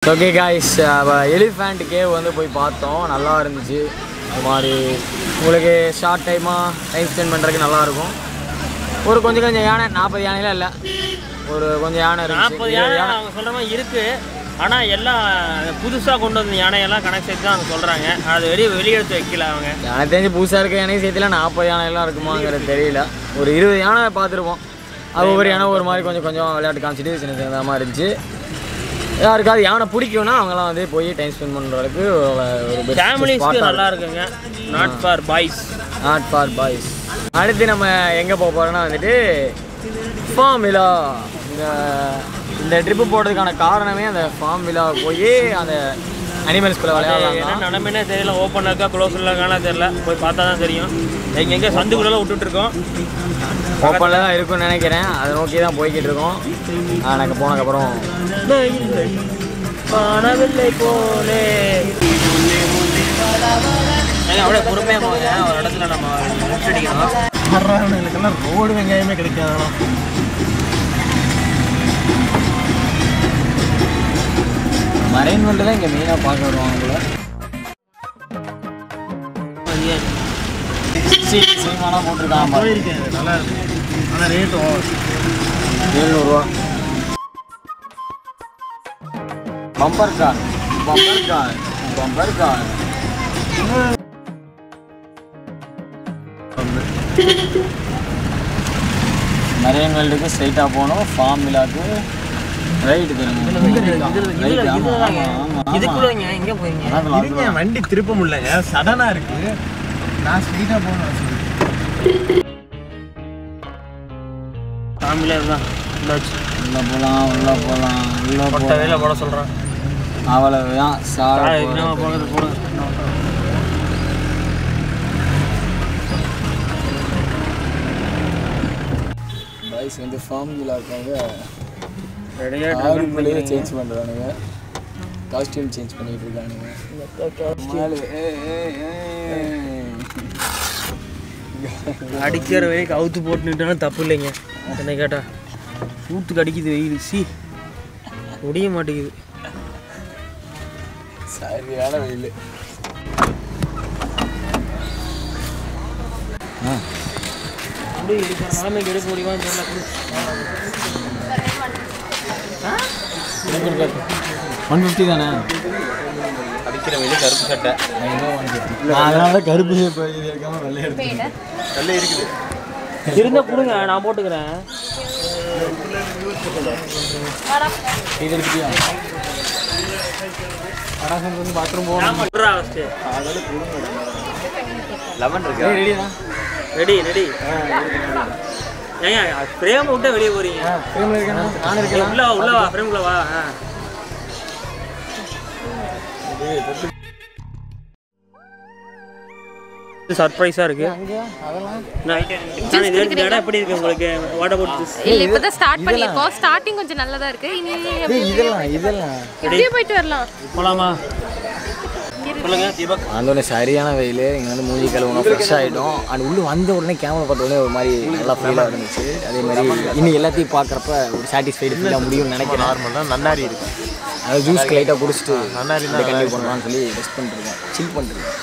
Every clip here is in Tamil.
ஓகே காய்ஸ், எலிஃபண்ட் கேவ் வந்து போய் பார்த்தோம். நல்லா இருந்துச்சு. அது மாதிரி உங்களுக்கு ஷார்ட் டைமாக டைம் ஸ்பெண்ட் பண்ணுறதுக்கு நல்லாயிருக்கும். ஒரு கொஞ்சம் யானை, 40 யானைலாம் இல்லை, ஒரு கொஞ்சம் யானை இருக்குது. 40 யானை அவங்க சொல்கிற மாதிரி இருக்குது. ஆனால் எல்லாம் புதுசாக கொண்டு வந்த யானையெல்லாம் கணக்கு சேர்த்து தான் அவங்க சொல்கிறாங்க. அது வெளியெடுத்து வைக்கல அவங்க. எனக்கு தெரிஞ்சு புதுசாக இருக்க யானையும் சேர்த்துல 40 யானைலாம் இருக்குமாங்கிறது தெரியல. ஒரு 20 யானை பார்த்துருப்போம். அது ஒவ்வொரு யானை ஒரு மாதிரி கொஞ்சம் விளையாட்டு காமிச்சிட்டு சின்ன சின்னதாக மாதிரி இருந்துச்சு. யாருக்காவது யானை பிடிக்கும்னா அவங்களாம் வந்து போய் டைம் ஸ்பெண்ட் பண்ணுறதுக்கு ஒரு ஃபேமிலிஸ்க்கு நல்லா இருக்குங்க. Not for boys. அடுத்து நம்ம எங்கே போக போகிறோன்னா வந்துட்டு ஃபார்ம் விழா. இந்த ட்ரிப்பு போடுறதுக்கான காரணமே அந்த ஃபார்ம் விழா போய் அந்த அனிமல்ஸ்குள்ளே விளையாடலாம். நிலமைனே தெரியல, ஓப்பனில் இருக்கா க்ளோஸில் இருக்கானா தெரியல, போய் பார்த்தா தான் தெரியும். எங்கே சந்துக்குள்ளெல்லாம் விட்டுட்ருக்கோம். ஓப்பனில் தான் இருக்குன்னு நினைக்கிறேன். அதை நோக்கி தான் போய்கிட்டு இருக்கோம். எனக்கு போனதுக்கப்புறம் பணவில்லை போலே அப்படியே பொறுமையாக போங்க. ஒரு இடத்துல நம்ம முடிச்சடிக்கணும். எனக்கெல்லாம் ரோடு வெங்காயமே கிடைக்காதோ. மரைன் வேர்ல்டு தான் இங்கே மெயினாக பார்க்க வருவாங்க. சினிமாலாம் போட்டிருக்காங்க. போயிருக்கேன், நல்லா இருக்கு. ஆனால் ரேட்டு 700 ரூபா. Bumper car. மரைன் வேர்ல்டுக்கு ஸ்ட்ரைட்டாக போகணும். ஃபார்ம் விழாக்கு ரைட்டு இதுக்குள்ளங்க எங்கே போயிருங்க? வண்டி திருப்ப முடியலங்க, சடனாக இருக்கு. நான் ஸ்ட்ரைட்டாக போகணும். ஃபேமிலியாக தான் உள்ள போகலாம். வேலை போட சொல்கிறேன். அவ்வளவுதான். போடுறது பாய்ஸ் வந்து ஃபார்ம் விழாக்காக ரெடியாக சேஞ்ச் பண்ணுறானுங்க. காஸ்டியூம் சேஞ்ச் பண்ணிட்டு இருக்கானுங்க. அடிக்கிற வரைக்கும் அவுத்து போட்டுட்டானா தப்பு இல்லைங்க. என்ன கேட்டா சூத்துக்கு அடிக்குது வெயில். முடிய மாட்டேங்குது. சரியான வெயில். நிலைமைக்கு எடுக்க முடியுமான்னு தெரியல. 150 தானே அடிக்கிற வெயில். கருப்பு சட்டை அதனால கருப்பு இருக்காம வெள்ளை எடுத்து வெள்ளை இருக்குது. இருந்தால் கொடுங்க, நான் போட்டுக்கிறேன். இது எடுத்துட்டியா? பாத்ரூம் போகணும். லெமன் இருக்கு. ரெடி ஏங்க ஃப்ரேம் விட்டு வெளியே போறீங்க? உள்ளவா ஃப்ரேம்குள்ள வா. சர்ப்ரைஸா இருக்கு. இடம் எப்படி இருக்கு உங்களுக்கு? What about this? இல்ல இப்பதான் ஸ்டார்ட் பண்ணிருக்கோம். ஸ்டார்டிங் கொஞ்சம் நல்லதா இருக்கு. இனி இதெல்லாம் இப்படியே போயிட்டு வரலாம். போலாமா? சொல்லுங்க தீபக். வந்தோடனே சரியான வெயில். இங்கே வந்து மூஞ்சி கழுவணும், ஃப்ரெஷ் ஆகிடும். அது உள்ளே வந்த உடனே கேமரா பார்த்த உடனே ஒரு மாதிரி நல்லா ஃபீலாக இருந்துச்சு. அதே மாதிரி இன்னும் எல்லாத்தையும் பார்க்குறப்ப ஒரு சாட்டிஸ்ஃபைடு ஃபீலாக முடியும்னு நினைக்கிறேன். நார்மல் தான். நன்னாரி இருக்கு. அதாவது ஜூஸ்க்கு லைட்டாக குடிச்சிட்டு நன்னாரி இதை கண்டிப்பாக பண்ணலான்னு சொல்லி ரெஸ்ட் பண்ணிருக்கேன், சில் பண்ணிருக்கேன்.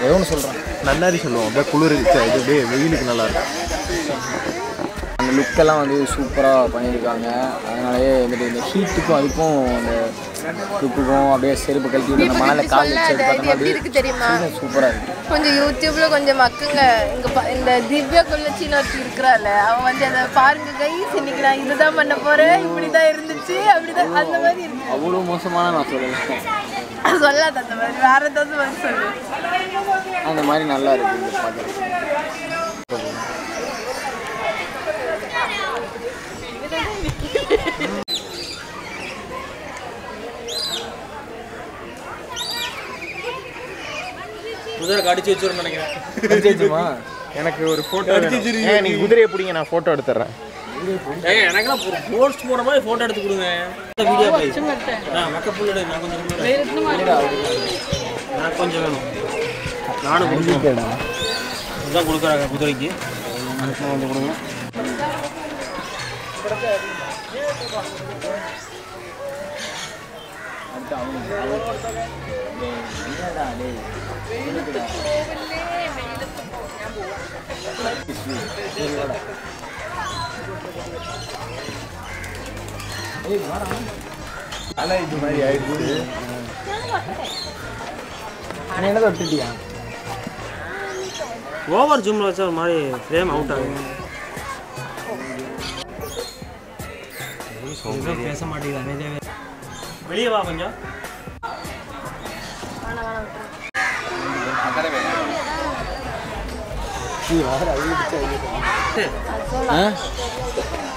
ஏதோ ஒன்று சொல்கிறேன். நன்னாரி சொல்லுவோம். அப்படியே குளிர் இது அப்படியே வெயிலுக்கு நல்லா இருக்கும். அந்த லுக்கெல்லாம் வந்து சூப்பராக பண்ணியிருக்காங்க. அதனாலேயே வந்துட்டு இந்த ஹீட்டுக்கும் அதுக்கும் அந்த லுக்குக்கும் அப்படியே செருப்பு கழட்டி விட்டு அந்த மணலை கால் வச்சு இருக்கு தெரியுமா? சூப்பராக இருக்குது. கொஞ்சம் யூடியூப்ல கொஞ்சம் மக்குங்க இங்க இந்த திவ்யா கொல்லச்சின்னு ஒருத்தி இருக்கிறாள். அவன் வந்து அதை பாருங்க கைஸ், இன்னைக்கு நான் இதுதான் பண்ண போறேன், இப்படிதான் இருந்துச்சு, அப்படிதான் அந்த மாதிரி இருக்கு. அவ்வளோ மோசமான நான் சொல்லுவேன். சொல்லாத அந்த மாதிரி, வேற ஏதாவது மாதிரி சொல்லு. அந்த மாதிரி நல்லா இருக்குது பார்க்குறதுக்கு. குதிரை கடிச்சு வச்சிருன்னு நினைக்கிறேன். எனக்கு ஒரு ஃபோட்டோ. நீங்கள் குதிரையை பிடிங்க, நான் ஃபோட்டோ எடுத்துட்றேன். எனக்கெல்லாம் போஸ்ட் போடுற மாதிரி ஃபோட்டோ எடுத்து கொடுங்க. வீடியோ மக்கள் புள்ளோட நான் கொஞ்சம் வேணும். நானும் கொடுக்குறேன். இதுதான் கொடுக்குறாங்க குதிரைக்கு. வந்து கொடுங்க. இது மாதிரி ஆயிடுச்சு. என்னதை விட்டுட்டியா? ஓவர் ஜூமில் வச்சா ஒரு மாதிரி ஃப்ரேம் அவுட் ஆகும். பேச மாட்டேங்குது. வெளியே வா கொஞ்சம்.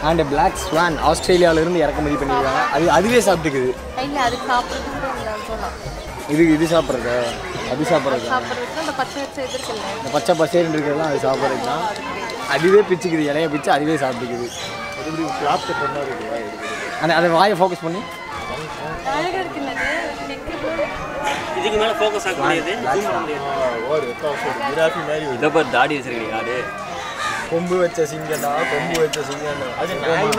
அண்ட் பிளாக் ஸ்வான் ஆஸ்திரேலியாவிலேருந்து இறக்குமதி பண்ணிடுவாங்க. அதுவே சாப்பிட்டுக்குது. இது சாப்பிட்றதா? அது சாப்பிட்றதா? இந்த பச்சை பசேன்னு இருக்கிறதுலாம் அது சாப்பிட்றது தான். அதுவே பிச்சுக்குது, இலைய பிச்சு அதுவே சாப்பிட்டுக்குது. அதை வாயை ஃபோக்கஸ் பண்ணி இதுக்கு மேலே ஃபோக்கஸ் ஆக முடியாது. இதை பார்த்து தாடி வச்சிருக்கீங்க. ஆடு கொம்பு வச்ச சிங்கடா, கொம்பு வச்ச சிங்கடா.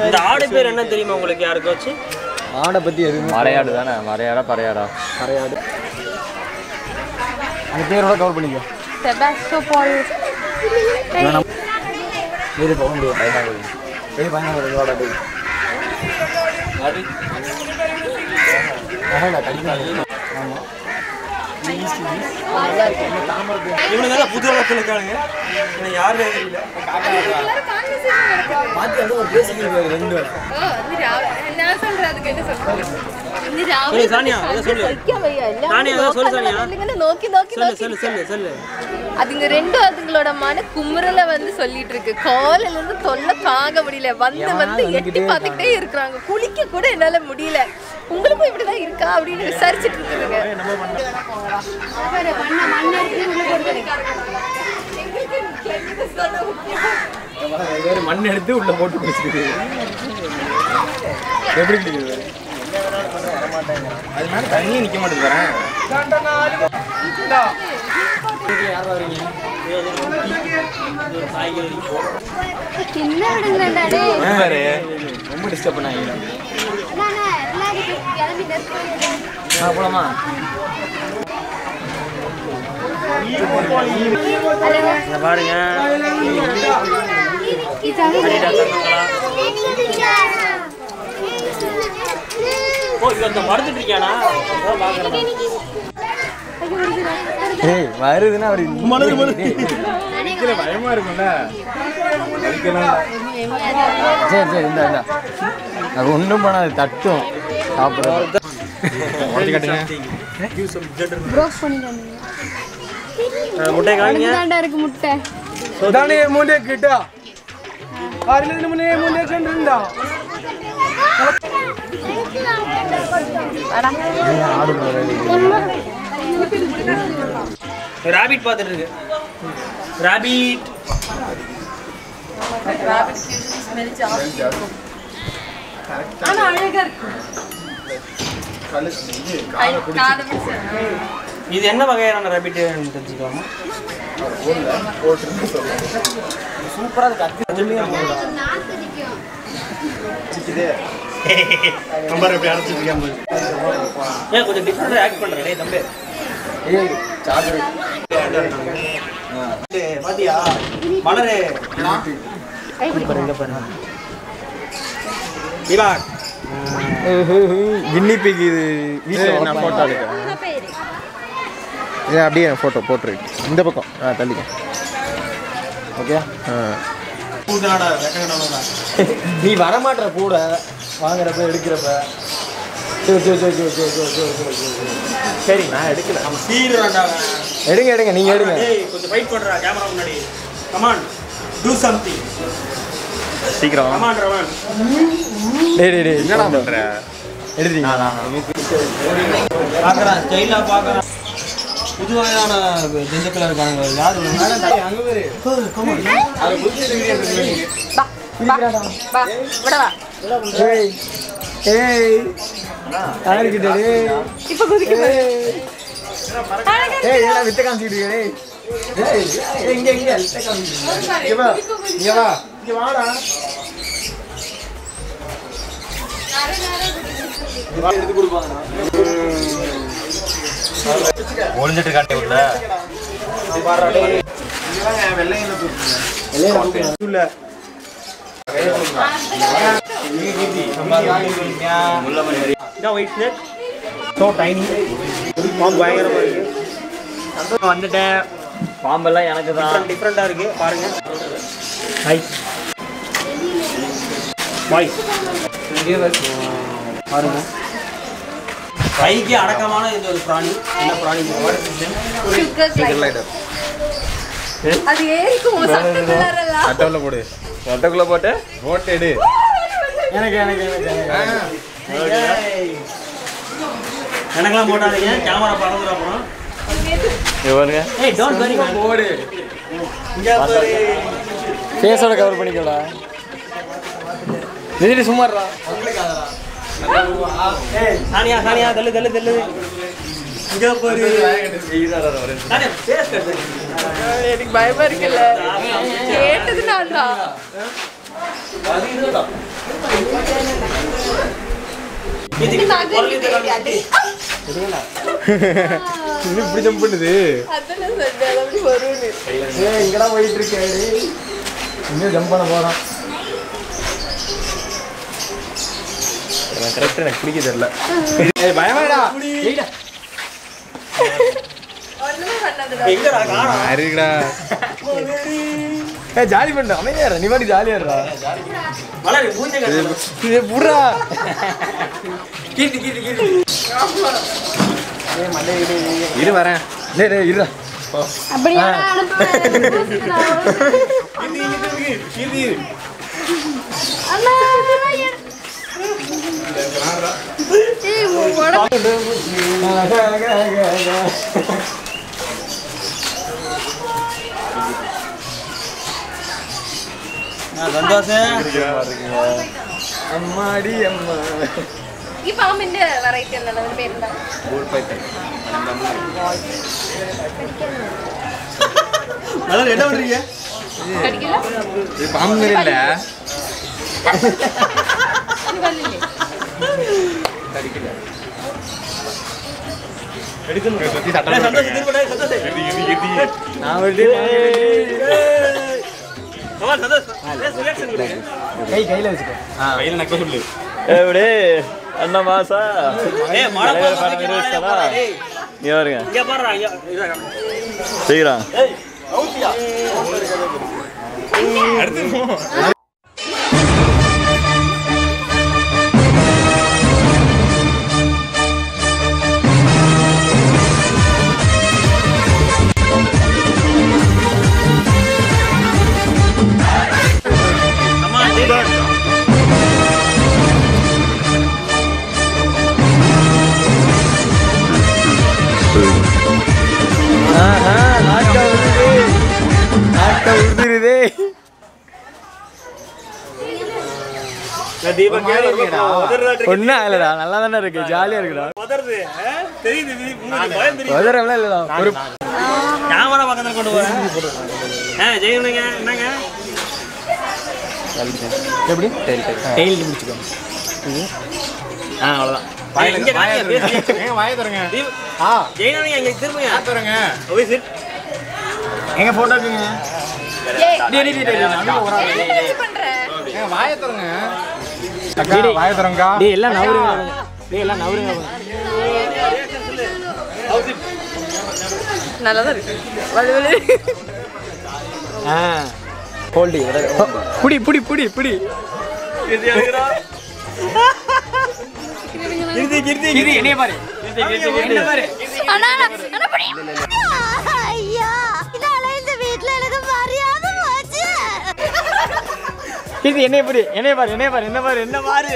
இந்த ஆடு பேர் என்ன தெரியுமா உங்களுக்கு? யாருக்கு வச்சு ஆடை பற்றி எதுவும் மறையாடு தானே? மறையாடா பறையாடா? மறையாடு. அந்த பேரோட கவர் பண்ணிக்கோ. வெளியே போக முடியும். வெளியே பயணம் ஆமாம். இவனுங்க புது வளர்த்துல இருக்கானுங்க. யாருமே தெரியல. மாற்றி வந்து ஒரு பேசிக்கிறது ரெண்டு நான் சொல்றேன். அதுக்கு என்ன சொல்றேன்? சானியா சொல்லு. சானியா சொல்லு. சானியா நோக்கி நோக்கி சொல்லு சொல்லு சொல்லு. அதுங்க ரெண்டும் அதுங்களோட மன குமுறல வந்து சொல்லிட்டு இருக்கு. காலையில இருந்து தொல்லை தாங்க முடியல. வந்து எட்டி பார்த்துக்கிட்டே இருக்கிறாங்க. குளிக்க கூட என்னால முடியல. உங்களுக்கும் இப்படிதான் இருக்கா அப்படின்னு விசாரிச்சுட்டு இருக்குதுங்க. மண் எடுத்து உள்ள போட்டு குடிச்சிருக்கு. எப்படி குடிக்கிறது? அதனால தண்ணி நிக்க மாட்டேங்கிறேன். யார் வரீங்க? ரொம்ப டிஸ்டர்ப் பண்ணாங்க. போலாமா? பாருங்க மறந்துட்டு இருக்கியானா? வருதுன்னா அவரு பயமா இருக்கும்ல. சரி சரி இந்த அது ஒன்றும் பண்ணாது. தட்டும் சாப்பிட்றது. முட்டை காமிங்க. இருக்கு முட்டை. தானே மூண்டே கிட்டா. ஆறிலிருந்து மூண்டே கண்டிருந்தா. ராபிட் பார்த்துட்டு இருக்கு. ராபிட் ஆனா அழகா இருக்கு. இது என்ன வகையான ராபிட் தெரிஞ்சுக்கலாமா? சூப்பராக இருக்கு. கொஞ்சம் டிஃப்ரெண்டாக ஆக்ட் பண்ணுறேன் தம்பி. பாத்தியா மலரு கின்னி பிக். இது வீட்டில் நான் ஃபோட்டோ எடுக்கிறேன். அப்படியே ஃபோட்டோ போட்டுருக்கு. இந்த பக்கம் தள்ளிக்க. ஓகே. நீ வரமாட்டுற கூட வாங்குறப்ப எடுக்கிறப்ப. சரி நான் எடுக்கல. எடுங்க எடுங்க நீங்க எடுங்க. கொஞ்சம் ஃபைட் பண்றா கேமரா முன்னாடி. Come on to something. சீக்கிரம் கம் ஆன் ரவன். டேய் என்னடா பண்ற? எடுத்தீங்க. பாக்குறேன் ஸ்டைலா பாக்குறேன். புது வகையான ஜந்துக்கள் இருக்காங்க. யாரு அங்க பாரு. அது புடிச்சிட்டு ஏய் ஏய் யாருக்கிட்ட டேய் இப்ப குதிக்க பாரு. ஏய் எல்லாம் வித்த காமிச்சிட்டு டேய். டேய் இங்க வித்த காமிச்சிட்டு. இங்க வா. இங்க வா. இங்க வாடா. எடுத்து கொடுப்பாங்க. ஒளிஞ்சிட்டு காட்டி விடல வந்துட்டேன். பாம்பெல்லாம் எனக்கு தான் டிஃப்ரெண்டா இருக்கு பாருங்க. ஹை பாய் பாருங்க. கைக்கு அடக்கமான இந்த ஒரு பிராணி. என்ன பிராணி? அது ஏறிக்கும் சட்டக்குள்ளாரெல்லாம். அட்டவுல போடு. அட்டவுல போட்டு போட்டு எடு. எனக்கு எனக்கெல்லாம் போட்டாதீங்க. கேமரா பறந்துற அப்புறம். இவனுங்க ஏய் டோன்ட் வரி போடு. இங்க பாரு. ஃபேஸோட கவர் பண்ணிக்கோடா. விஜய் சும்மாறா. சானியா சானியா தள்ளு தள்ளு தள்ளு. இங்க பாரு. Sania face cut. எனக்கு பயமா இருக்குல்ல. கேட்டது நான் தான். இது நகை தெரியாது. இது இப்படி ஜம்ப் பண்ணுது. அதான் நான் சொன்னேன், அது அப்படி வரும்னு. இங்கடா போயிட்டு இருக்கேன். இங்கே ஜம்ப் பண்ண போறான். கரெக்டா எனக்கு பிடிக்க தெரியல. ஏய் பயமாடா. ஒண்ணுமே பண்ணாதடா. எங்கடா காணோம்? அறிடா. ஏய் ஜாலி பண்ணு. அமைதியாடா. நீ வாடி ஜாலியாடா. மலர் மூஞ்சே கட்டு. இது புடுறா. கீர்த்தி கீர்த்தி கீர்த்தி. இரு வரேன். டேய் இருடா. அப்படியே அனுப்புறேன். கீர்த்தி அண்ணா ஏய் உடம்பு சந்தோஷம். அம்மாடி அம்மா. ഈ പാമ്പിന്റെ വെറൈറ്റി എന്താണ് അതിന്റെ പേരെന്താ? Ball Python. மலர் என்ன பண்றீங்க? കടിക്കില്ല? ഇത് പാമ്പ് വരില്ല. ഇത് വല്ലില്ലേ? കടിക്കില്ല. எடுக்கணும். சந்தோஷம் திரும்படா சந்தோஷம். நான் வந்து கமால் சந்தோஷம். ரியாக்ஷன் கொடு. கையில வச்சுக்கோ. கையில நக்க சொல்லு. எப்படி அண்ணா மாசா ஏய் மழை போறா. நீ வருங்க இங்க பாருடா இங்க இதா. சீக்கிரம். ஏய் அவுட்டியா. அடுத்து போ. தீபக் ஒன்னும் ஆகலடா. நல்லா தானே இருக்கு. ஜாலியா இருக்குடா. உதறது தெரியுது உங்களுக்கு பயம் தெரியுது. உதறலாம் இல்லடா. ஒரு கேமரா பக்கத்துல கொண்டு போறேன். ஜெயனுங்க என்னங்க எப்படி டெய்ல் முடிச்சுக்கோ. அவ்வளோதான். இங்க வாங்க பேசுங்க. ஏங்க வாயை தரங்க. ஜெயனுங்க இங்க திரும்புங்க. தரங்க. ஓய் சிட். எங்க போட்டோ இருக்குங்க. ஏய் டேய் டேய் டேய் நான் ஒரு ஆள். என்ன பண்ற? ஏங்க வாயை தரங்க. அக்கா வாயை தரங்க. டேய் எல்லாம் நவருங்க. டேய் எல்லாம் நவருங்க. நல்லா தான் இருக்கு. வலு ஹோல்டி. புடி புடி புடி புடி. இது எடுங்கடா. கிருதி கிருதி கிருதி என்னைய பாரு. என்ன பாரு. அண்ணா அண்ணா படி. ஐயா இதனால இந்த வீட்ல எனக்கு மரியாதை போச்சு. கிருதி என்னைய பாரு. என்னைய பாரு. என்னைய பாரு. என்ன பாரு. என்ன பாரு.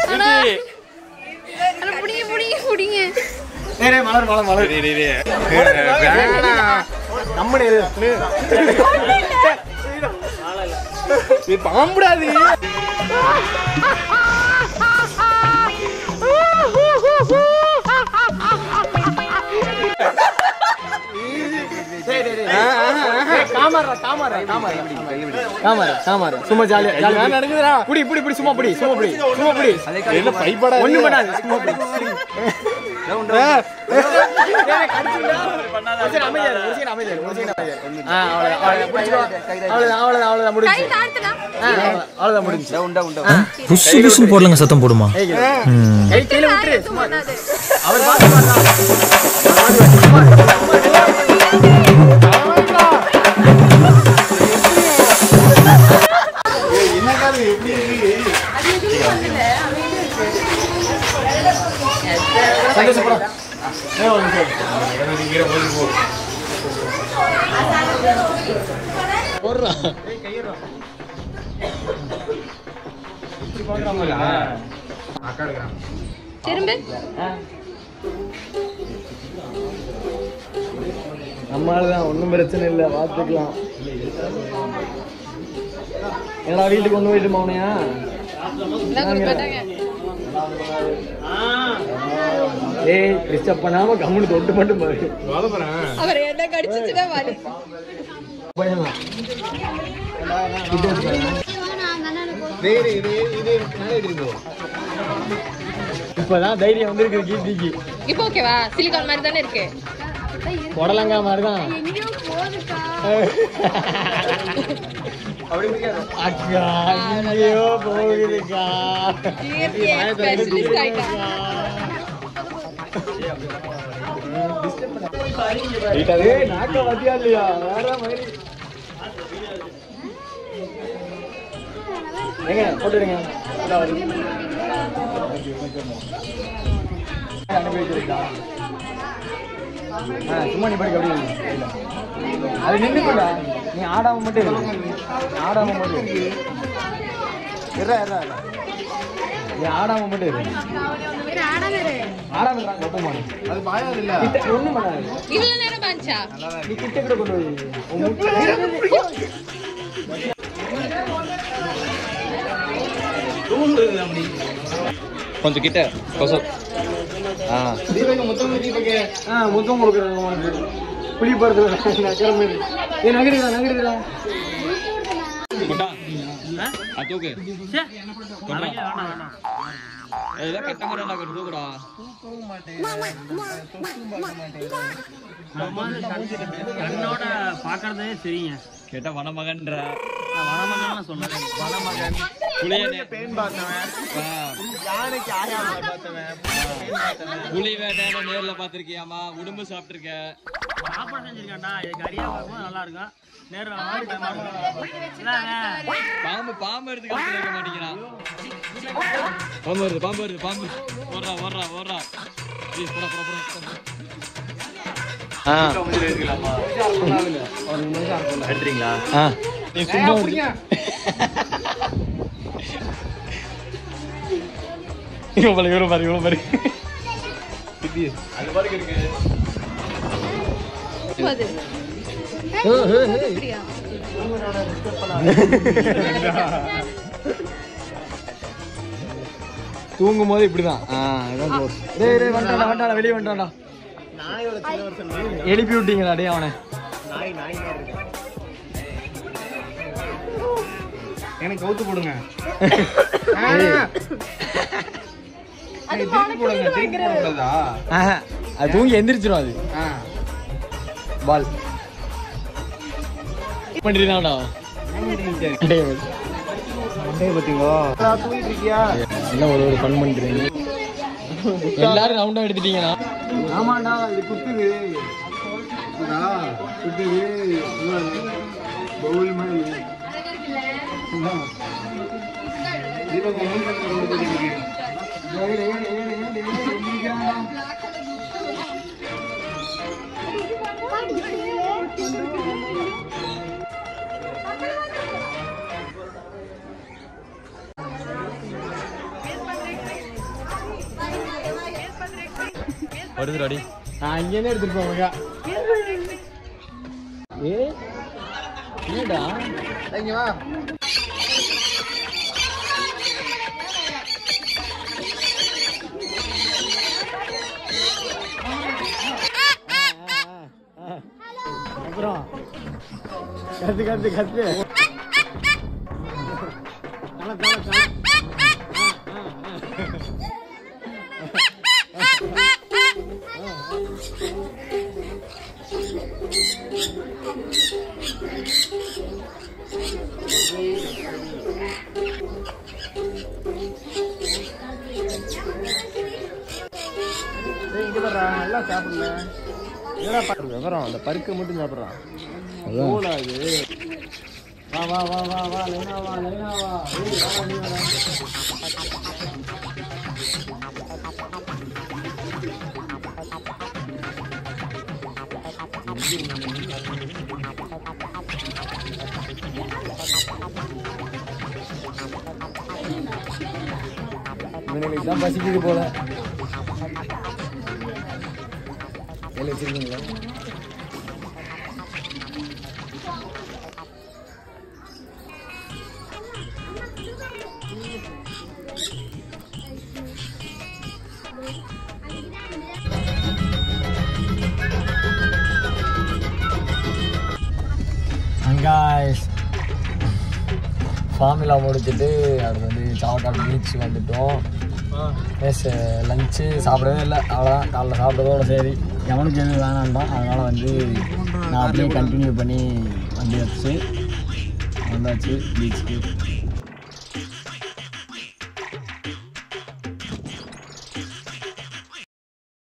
கிருதி. அண்ணா புடிங்க புடிங்க புடிங்க. டேய் மலர் மலர் மலர். டேய் டேய். வேணா. நம்மளே இரு. நீ பாம்புடாது. காம சும்மா ஜாலியா நடக்குதுடா. புடி சும்மா புடி. என்ன பைப்படா ஒண்ணும் பண்ணாது. சும்மா புடி. புஷ் போடலங்க சத்தம் போடுமா நம்மளாலதான் ஒன்றும் பிரச்சனை இல்லை, பார்த்துக்கலாம். என்னடா வீட்டுக்கு கொண்டு போயிட்டு போனையா? ஏய் டிஸ்டர்ப் பண்ணாம கம்முன்னு தொட்டு மட்டும் பாரு. அவர் என்ன கடிச்சிச்சுனா வலி. இப்பதான் தைரியம் வந்திருக்கு கீர்த்திக்கு. இப்போ ஓகேவா? சிலிகான் மாதிரி தானே இருக்கு. உடலங்கா மாதிரிதான். அக்கா எங்கேயோ போகுதுக்கா. நாக்க வத்தியா இல்லையா? வேற மாதிரி எங்க போட்டுடுங்க. சும்மா நீ படிக்க அப்படி அது நின்று கூட நீ ஆடாம மட்டும் ஆடாம மட்டும் நீ ஆடாம மட்டும் ஆடாம அது பாயாது இல்ல ஒண்ணும் பண்ணாது. இவ்வளவு நேரம் பாஞ்சா நீ கிட்ட கூட கொண்டு கொஞ்சம் கிட்ட முத்தம் கொடுக்குறாங்க உனக்கு. புளி பருத்து நகருடா. கண்ணோட பாக்குறதே சரிங்க. கேட்டா வனமகன்ற வனமகன் சொன்னேன். வனமகன் புலி வேட்டையான நேர்ல பாத்திருக்கியாமா? உடம்பு சாப்பிட்டுருக்க. சாப்பாடு செஞ்சிருக்காண்டா. கறியா பார்க்கும்போது நல்லா இருக்கும். நேர்ல பாம்பு எடுத்து காத்துல வைக்க மாட்டேங்கிறான். பாம்பு வருது ஓடுறா. இவ்வளவு பாரு அது பாருங்க இருக்கு. தூங்கும் போது இப்படிதான். வெளியே வந்துட்டான்டா. எழுப்பி விட்டீங்களா? டே அவனை எனக்கு கவுத்து போடுங்க. அது தூங்கி எந்திரிச்சிடும். அது பால் பண்றீங்கடா. என்ன ஒரு ஃபன் பண்றீங்க எல்லாரும்? ரவுண்டா எடுத்துட்டீங்கன்னா ஆமாண்டா. இது குத்துது பவுல் மாதிரி. வருதுடாடி. நான் இங்கேயே எடுத்துட்டு போவாங்க. என்னடா இங்க வா. அப்புறம் கத்து கத்து கத்து நல்லா சாப்பிடுங்க. விவரம் அந்த பருக்கை மட்டும் சாப்பிட்றான். வா வா வா வா வா லைனா வா லைனா வா. இவனுக்கு தான் பசிக்குது போல. எல்லாம் வச்சிருக்கீங்களா? guys, ஃபார்முலா முடிச்சுட்டு அடுத்து வந்து சாவக்காடு பீச் வந்துட்டோம். எஸ் லஞ்சு சாப்பிடவே இல்லை, அவ்வளோதான். காலைல சாப்பிட்றதோட சரி, எவனுக்கு எதுவும் வேணான்டான். அதனால் வந்து நான் அப்படியே கண்டினியூ பண்ணி வந்தாச்சு பீச்சுக்கு.